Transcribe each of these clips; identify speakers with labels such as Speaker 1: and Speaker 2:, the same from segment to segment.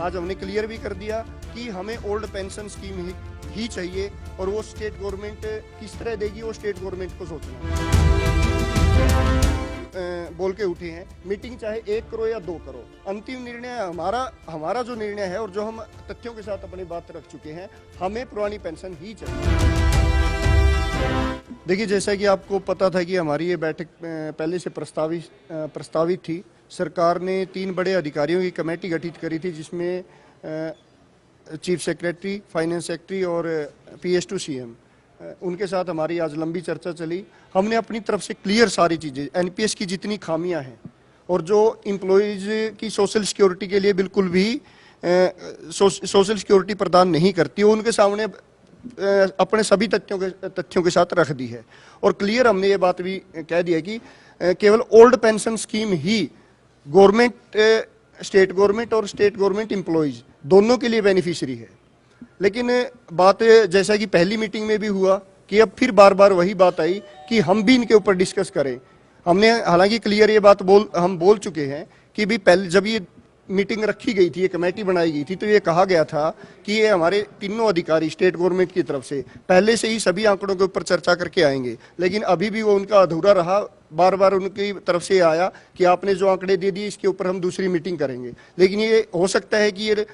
Speaker 1: आज हमने क्लियर भी कर दिया कि हमें ओल्ड पेंशन स्कीम ही चाहिए और वो स्टेट गवर्नमेंट किस तरह देगी वो स्टेट गवर्नमेंट को सोचना है। बोल के उठे हैं, मीटिंग चाहे 1 करो या 2 करो, अंतिम निर्णय हमारा जो निर्णय है और जो हम तथ्यों के साथ अपनी बात रख चुके हैं, हमें पुरानी पेंशन ही चाहिए। देखिए, जैसा कि आपको पता था कि हमारी ये बैठक पहले से प्रस्तावित थी। सरकार ने 3 बड़े अधिकारियों की कमेटी गठित करी थी, जिसमें चीफ सेक्रेटरी, फाइनेंस सेक्रेटरी और PS to CM, उनके साथ हमारी आज लंबी चर्चा चली। हमने अपनी तरफ से क्लियर सारी चीज़ें, NPS की जितनी खामियां हैं और जो एम्प्लॉयज़ की सोशल सिक्योरिटी के लिए बिल्कुल भी सोशल सिक्योरिटी प्रदान नहीं करती, उनके सामने अपने सभी तथ्यों के साथ रख दी है। और क्लियर हमने ये बात भी कह दिया कि केवल ओल्ड पेंशन स्कीम ही गवर्नमेंट, स्टेट गवर्नमेंट और स्टेट गवर्नमेंट एम्प्लॉयज़ दोनों के लिए बेनिफिशियरी है। लेकिन बात जैसा कि पहली मीटिंग में भी हुआ कि अब फिर बार बार वही बात आई कि हम भी इनके ऊपर डिस्कस करें। हमने हालांकि क्लियर ये बात हम बोल चुके हैं कि भी पहले जब ये मीटिंग रखी गई थी, ये कमेटी बनाई गई थी, तो ये कहा गया था कि ये हमारे तीनों अधिकारी स्टेट गवर्नमेंट की तरफ से पहले से ही सभी आंकड़ों के ऊपर चर्चा करके आएंगे, लेकिन अभी भी वो उनका अधूरा रहा। बार बार उनकी तरफ से आया कि आपने जो आंकड़े दे दिए इसके ऊपर हम दूसरी मीटिंग करेंगे। लेकिन ये हो सकता है कि ये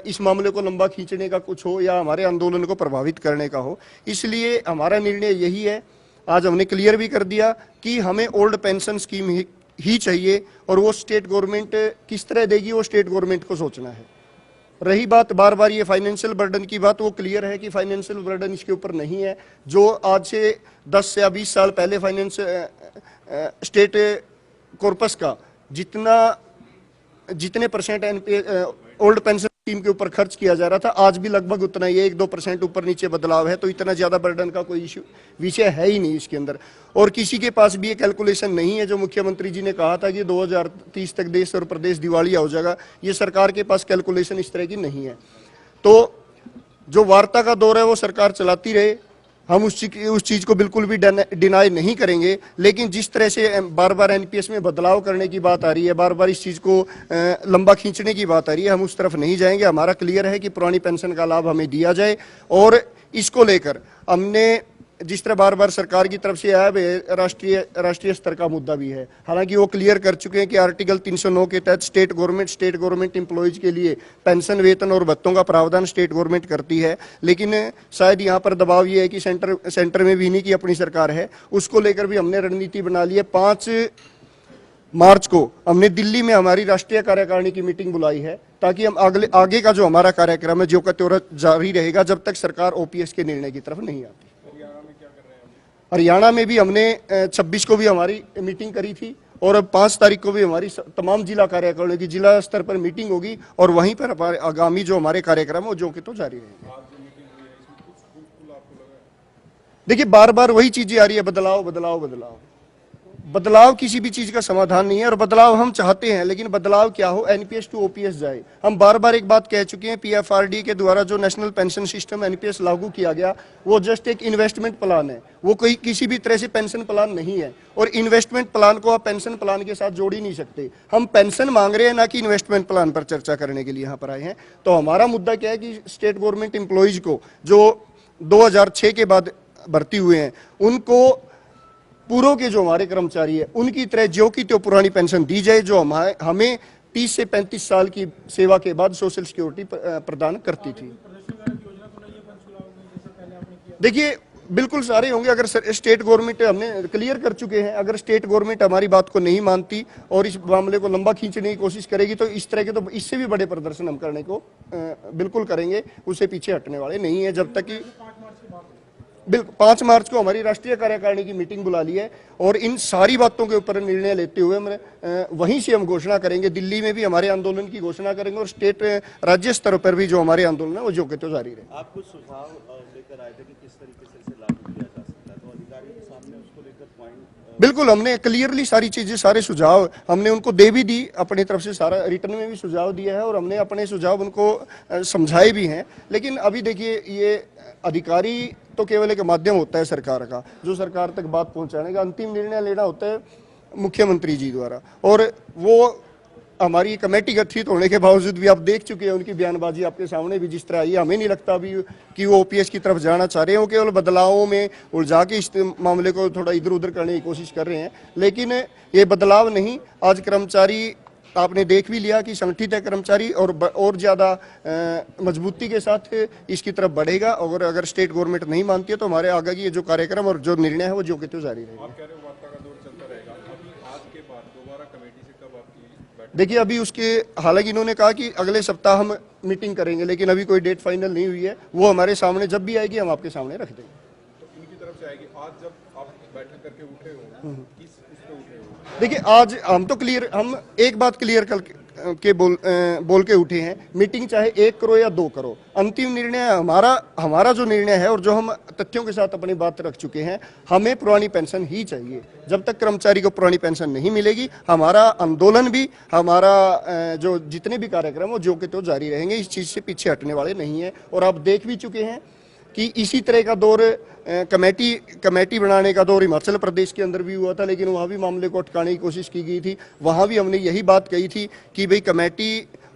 Speaker 1: इस मामले को लंबा खींचने का कुछ हो या हमारे आंदोलन को प्रभावित करने का हो, इसलिए हमारा निर्णय यही है। आज हमने क्लियर भी कर दिया कि हमें ओल्ड पेंशन स्कीम ही चाहिए और वो स्टेट गवर्नमेंट किस तरह देगी वो स्टेट गवर्नमेंट को सोचना है। रही बात बार बार ये फाइनेंशियल बर्डन की बात, वो क्लियर है कि फाइनेंशियल बर्डन इसके ऊपर नहीं है। जो आज से 10 या 20 साल पहले स्टेट कॉर्पस का जितने परसेंट ओल्ड पेंशन स्कीम के ऊपर खर्च किया जा रहा था, आज भी लगभग उतना ही है। 1-2% ऊपर नीचे बदलाव है, तो इतना ज्यादा बर्डन का कोई विषय है ही नहीं इसके अंदर। और किसी के पास भी ये कैलकुलेशन नहीं है जो मुख्यमंत्री जी ने कहा था कि 2030 तक देश और प्रदेश दिवालिया हो जाएगा। ये सरकार के पास कैलकुलेशन इस तरह की नहीं है। तो जो वार्ता का दौर है वो सरकार चलाती रहे, हम उस चीज को बिल्कुल भी डिनाई नहीं करेंगे। लेकिन जिस तरह से बार बार NPS में बदलाव करने की बात आ रही है, बार बार इस चीज को लंबा खींचने की बात आ रही है, हम उस तरफ नहीं जाएंगे। हमारा क्लियर है कि पुरानी पेंशन का लाभ हमें दिया जाए। और इसको लेकर हमने जिस तरह बार बार सरकार की तरफ से आया, राष्ट्रीय स्तर का मुद्दा भी है। हालांकि वो क्लियर कर चुके हैं कि आर्टिकल 309 के तहत स्टेट गवर्नमेंट एम्प्लॉयज के लिए पेंशन, वेतन और भत्तों का प्रावधान स्टेट गवर्नमेंट करती है। लेकिन शायद यहाँ पर दबाव ये है कि सेंटर में भी नहीं की अपनी सरकार है, उसको लेकर भी हमने रणनीति बना ली है। 5 मार्च को हमने दिल्ली में हमारी राष्ट्रीय कार्यकारिणी की मीटिंग बुलाई है, ताकि हम आगे का जो हमारा कार्यक्रम है जो का त्यों जारी रहेगा जब तक सरकार OPS के निर्णय की तरफ नहीं आती। हरियाणा में भी हमने 26 को भी हमारी मीटिंग करी थी और अब 5 तारीख को भी हमारी तमाम जिला कार्यकारिणी की जिला स्तर पर मीटिंग होगी और वहीं पर हमारे आगामी जो हमारे कार्यक्रम है वो जो कि तो जारी रहेंगे। देखिए, बार बार वही चीजें आ रही है, बदलाव किसी भी चीज का समाधान नहीं है। और बदलाव हम चाहते हैं, लेकिन बदलाव क्या हो, NPS to OPS जाए। हम बार बार एक बात कह चुके हैं, PFRD के द्वारा जो नेशनल पेंशन सिस्टम NPS लागू किया गया, वो जस्ट एक इन्वेस्टमेंट प्लान है, वो कोई किसी भी तरह से पेंशन प्लान नहीं है। और इन्वेस्टमेंट प्लान को आप पेंशन प्लान के साथ जोड़ ही नहीं सकते। हम पेंशन मांग रहे हैं, ना कि इन्वेस्टमेंट प्लान पर चर्चा करने के लिए यहाँ पर आए हैं। तो हमारा मुद्दा क्या है कि स्टेट गवर्नमेंट एम्प्लॉयज को जो 2006 के बाद भर्ती हुए हैं, उनको पूर्व के जो हमारे कर्मचारी है उनकी तरह जो की तो पुरानी पेंशन दी जाए, जो हमें 30 से 35 साल की सेवा के बाद सोशल सिक्योरिटी प्रदान करती थी। देखिए, बिल्कुल सारे होंगे। अगर स्टेट गवर्नमेंट, हमने क्लियर कर चुके हैं, अगर स्टेट गवर्नमेंट हमारी बात को नहीं मानती और इस मामले को लंबा खींचने की कोशिश करेगी, तो इस तरह के, तो इससे भी बड़े प्रदर्शन हम करने को बिल्कुल करेंगे, उससे पीछे हटने वाले नहीं है। जब तक कि 5 मार्च को हमारी राष्ट्रीय कार्यकारिणी की मीटिंग बुला ली है और इन सारी बातों के ऊपर निर्णय लेते हुए वहीं से हम घोषणा करेंगे। दिल्ली में भी हमारे आंदोलन की घोषणा करेंगे और स्टेट राज्य स्तर पर भी जो हमारे आंदोलन है वो जो के तो जारी रहे।
Speaker 2: आप कुछ सुझाव लेकर आए थे कि किस तरीके से इसे लागू किया जा सकता है, तो अधिकारियों के सामने उसको लेकर पॉइंट?
Speaker 1: बिल्कुल, हमने क्लियरली सारी चीजें, सारे सुझाव हमने उनको दे भी दी, अपनी तरफ से सारा रिटर्न में भी सुझाव दिया है और हमने अपने सुझाव उनको समझाए भी हैं। लेकिन अभी देखिए, ये अधिकारी तो केवल एक माध्यम होता है सरकार का, जो सरकार तक बात पहुंचाने का, अंतिम निर्णय लेना होता है मुख्यमंत्री जी द्वारा। और वो हमारी कमेटी गठित होने के बावजूद भी आप देख चुके हैं उनकी बयानबाजी आपके सामने भी जिस तरह आई है, हमें नहीं लगता अभी कि वो ओपीएस की तरफ जाना चाह रहे हो, केवल बदलावों में उलझा के इस मामले को थोड़ा इधर उधर करने की कोशिश कर रहे हैं। लेकिन ये बदलाव नहीं, आज कर्मचारी आपने देख भी लिया कि संगठित है कर्मचारी और ज़्यादा मजबूती के साथ इसकी तरफ बढ़ेगा। और अगर स्टेट गवर्नमेंट नहीं मानती है तो हमारे आगे की ये जो कार्यक्रम और जो निर्णय है वो जो कि तो जारी रहेगा।
Speaker 3: आप कह रहे हो वार्ता का दौर चलता रहेगा, अभी आज के बाद दोबारा कमेटी से कब आपकी बैठक?
Speaker 1: देखिए अभी उसके हालांकि इन्होंने कहा कि अगले सप्ताह हम मीटिंग करेंगे, लेकिन अभी कोई डेट फाइनल नहीं हुई है। वो हमारे सामने जब भी आएगी हम आपके सामने रख देंगे।
Speaker 3: तो इनकी तरफ से आएगी। आज जब आप बैठक करके उठे हो, किस उस पे उठे हो?
Speaker 1: देखिए आज हम एक बात क्लियर के बोल के उठे हैं, मीटिंग चाहे 1 करो या 2 करो, अंतिम निर्णय हमारा जो निर्णय है और जो हम तथ्यों के साथ अपनी बात रख चुके हैं, हमें पुरानी पेंशन ही चाहिए। जब तक कर्मचारी को पुरानी पेंशन नहीं मिलेगी, हमारा आंदोलन भी, हमारा जो जितने भी कार्यक्रम हो जो कि तो जारी रहेंगे। इस चीज से पीछे हटने वाले नहीं है। और आप देख भी चुके हैं कि इसी तरह का दौर कमेटी बनाने का दौर हिमाचल प्रदेश के अंदर भी हुआ था, लेकिन वहाँ भी मामले को अटकाने की कोशिश की गई थी। वहाँ भी हमने यही बात कही थी कि भाई कमेटी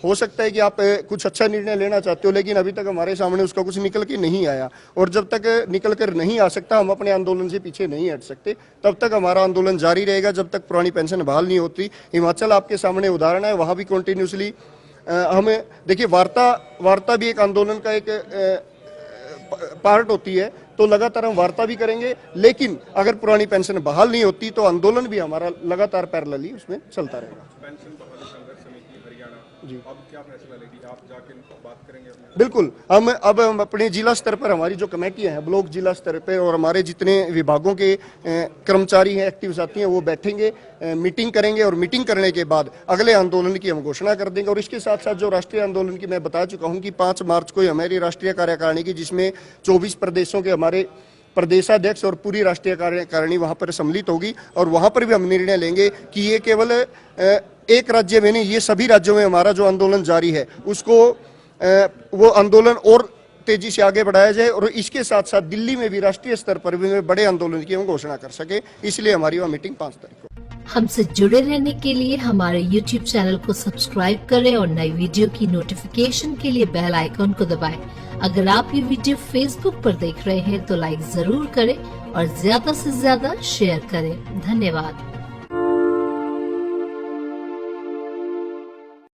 Speaker 1: हो सकता है कि आप कुछ अच्छा निर्णय लेना चाहते हो, लेकिन अभी तक हमारे सामने उसका कुछ निकल के नहीं आया। और जब तक निकल कर नहीं आ सकता, हम अपने आंदोलन से पीछे नहीं हट सकते। तब तक हमारा आंदोलन जारी रहेगा जब तक पुरानी पेंशन बहाल नहीं होती। हिमाचल आपके सामने उदाहरण है, वहाँ भी कंटिन्यूसली हमें देखिए वार्ता भी एक आंदोलन का एक पार्ट होती है, तो लगातार हम वार्ता भी करेंगे। लेकिन अगर पुरानी पेंशन बहाल नहीं होती तो आंदोलन भी हमारा लगातार पैरेलली उसमें चलता रहेगा।
Speaker 3: पेंशन बहाली संघर्ष समिति हरियाणा
Speaker 1: जी
Speaker 3: अब क्या फैसला लेगी? आप जाके बात करेंगे अपने?
Speaker 1: बिल्कुल, हम अपने जिला स्तर पर हमारी जो कमेटियां हैं ब्लॉक जिला स्तर पे और हमारे जितने विभागों के कर्मचारी हैं, एक्टिव साथी हैं, वो बैठेंगे, मीटिंग करेंगे और मीटिंग करने के बाद अगले आंदोलन की हम घोषणा कर देंगे। और इसके साथ साथ जो राष्ट्रीय आंदोलन की मैं बता चुका हूं कि 5 मार्च को हमारी राष्ट्रीय कार्यकारिणी की, जिसमें 24 प्रदेशों के हमारे प्रदेशाध्यक्ष और पूरी राष्ट्रीय कार्यकारिणी वहां पर सम्मिलित होगी। और वहां पर भी हम निर्णय लेंगे कि ये केवल एक राज्य में नहीं, ये सभी राज्यों में हमारा जो आंदोलन जारी है उसको वो आंदोलन और तेजी से आगे बढ़ाया जाए। और इसके साथ साथ दिल्ली में भी राष्ट्रीय स्तर पर भी बड़े आंदोलन की हम घोषणा कर सके, इसलिए हमारी वह मीटिंग 5 तारीख को।
Speaker 4: हमसे जुड़े रहने के लिए हमारे YouTube चैनल को सब्सक्राइब करें और नई वीडियो की नोटिफिकेशन के लिए बेल आइकॉन को दबाएं। अगर आप ये वीडियो Facebook पर देख रहे हैं तो लाइक जरूर करें और ज्यादा से ज्यादा शेयर करें। धन्यवाद।